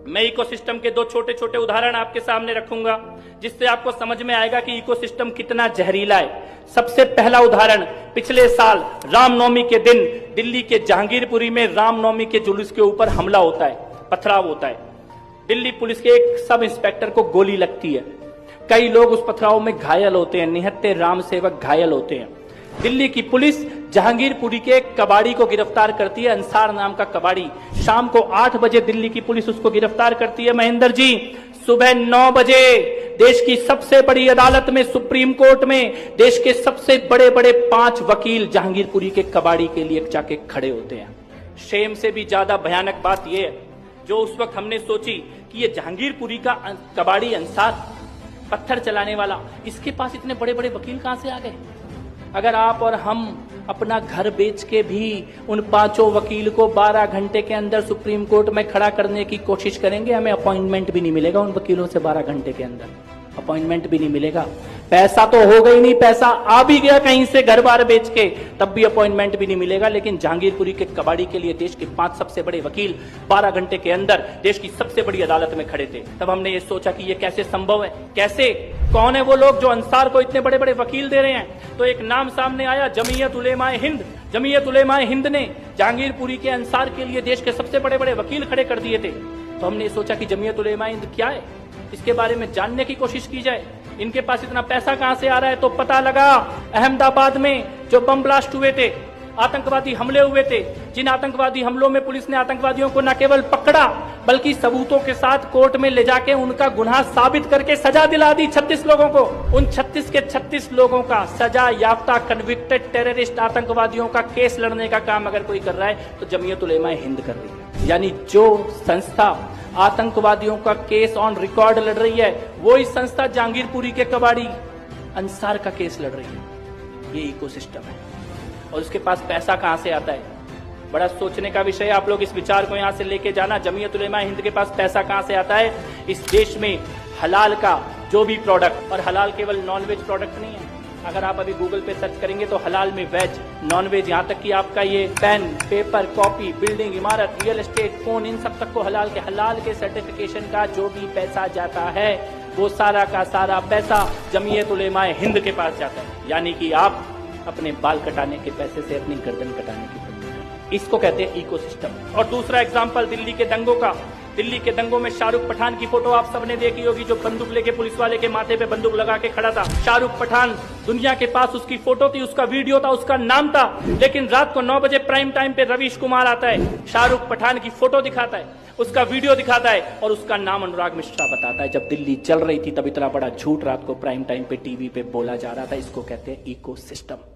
मैं इकोसिस्टम के दो छोटे छोटे उदाहरण आपके सामने रखूंगा जिससे आपको समझ में आएगा कि इकोसिस्टम कितना जहरीला है। सबसे पहला उदाहरण, पिछले साल रामनवमी के दिन दिल्ली के जहांगीरपुरी में रामनवमी के जुलूस के ऊपर हमला होता है, पथराव होता है। दिल्ली पुलिस के एक सब इंस्पेक्टर को गोली लगती है, कई लोग उस पथराव में घायल होते हैं, निहत्थे राम सेवक घायल होते हैं। दिल्ली की पुलिस जहांगीरपुरी के एक कबाड़ी को गिरफ्तार करती है, अंसार नाम का कबाड़ी। शाम को 8 बजे दिल्ली की पुलिस उसको गिरफ्तार करती है। महेंद्र जी, सुबह 9 बजे देश की सबसे बड़ी अदालत में, सुप्रीम कोर्ट में, देश के सबसे बड़े बड़े 5 वकील जहांगीरपुरी के कबाड़ी के लिए जाके खड़े होते हैं। शेम से भी ज्यादा भयानक बात यह है, जो उस वक्त हमने सोची कि ये जहांगीरपुरी का कबाड़ी अंसार, पत्थर चलाने वाला, इसके पास इतने बड़े बड़े वकील कहां से आ गए। अगर आप और हम अपना घर बेच के भी उन 5 वकील को 12 घंटे के अंदर सुप्रीम कोर्ट में खड़ा करने की कोशिश करेंगे, हमें अपॉइंटमेंट भी नहीं मिलेगा। उन वकीलों से 12 घंटे के अंदर अपॉइंटमेंट भी नहीं मिलेगा। पैसा तो होगा ही नहीं, पैसा आ भी गया कहीं से घर बार बेच के, तब भी अपॉइंटमेंट भी नहीं मिलेगा। लेकिन जहांगीरपुरी के कबाड़ी के लिए देश के 5 सबसे बड़े वकील 12 घंटे के अंदर देश की सबसे बड़ी अदालत में खड़े थे। तब हमने ये सोचा कि ये कैसे संभव है, कैसे, कौन है वो लोग जो अंसार को इतने बड़े बड़े वकील दे रहे हैं। तो एक नाम सामने आया, जमीयत उलेमाए हिंद। जमीयत उलेमाए हिंद ने जहांगीरपुरी के अंसार के लिए देश के सबसे बड़े बड़े वकील खड़े कर दिए थे। तो हमने सोचा कि जमीयत उलेमाए हिंद क्या है, इसके बारे में जानने की कोशिश की जाए। इनके पास इतना पैसा कहां से आ रहा है। तो पता लगा, अहमदाबाद में जो बम ब्लास्ट हुए थे, आतंकवादी हमले हुए थे, जिन आतंकवादी हमलों में पुलिस ने आतंकवादियों को न केवल पकड़ा बल्कि सबूतों के साथ कोर्ट में ले जाके उनका गुनाह साबित करके सजा दिला दी 36 लोगों को। उन 36 के 36 लोगों का सजा याफ्ता कन्विक्टेड टेररिस्ट आतंकवादियों का केस लड़ने का काम अगर कोई कर रहा है तो जमीयत उलेमाए हिंद कर रही है। यानी जो संस्था आतंकवादियों का केस ऑन रिकॉर्ड लड़ रही है, वो इस संस्था जहांगीरपुरी के कबाड़ी अंसार का केस लड़ रही है। ये इकोसिस्टम है और उसके पास पैसा कहां से आता है, बड़ा सोचने का विषय है। आप लोग इस विचार को यहां से लेके जाना, जमीयत उलेमाए हिंद के पास पैसा कहां से आता है। इस देश में हलाल का जो भी प्रोडक्ट, और हलाल केवल नॉन वेज प्रोडक्ट नहीं है। अगर आप अभी गूगल पे सर्च करेंगे तो हलाल में वेज, नॉन वेज, यहाँ तक कि आपका ये पेन, पेपर, कॉपी, बिल्डिंग, इमारत, रियल एस्टेट, फोन, इन सब तक को हलाल के सर्टिफिकेशन का जो भी पैसा जाता है वो सारा का सारा पैसा जमीयत उलेमाए हिंद के पास जाता है। यानी कि आप अपने बाल कटाने के पैसे से अपनी गर्दन कटाने की, इसको कहते हैं इकोसिस्टम। और दूसरा एग्जाम्पल दिल्ली के दंगों का। दिल्ली के दंगों में शाहरुख पठान की फोटो आप सबने देखी होगी, जो बंदूक लेके पुलिस वाले के माथे पे बंदूक लगा के खड़ा था। शाहरुख पठान, दुनिया के पास उसकी फोटो थी, उसका वीडियो था, उसका नाम था। लेकिन रात को 9 बजे प्राइम टाइम पे रवीश कुमार आता है, शाहरुख पठान की फोटो दिखाता है, उसका वीडियो दिखाता है और उसका नाम अनुराग मिश्रा बताता है। जब दिल्ली चल रही थी तब इतना बड़ा झूठ रात को प्राइम टाइम पे टीवी पे बोला जा रहा था। इसको कहते हैं इकोसिस्टम।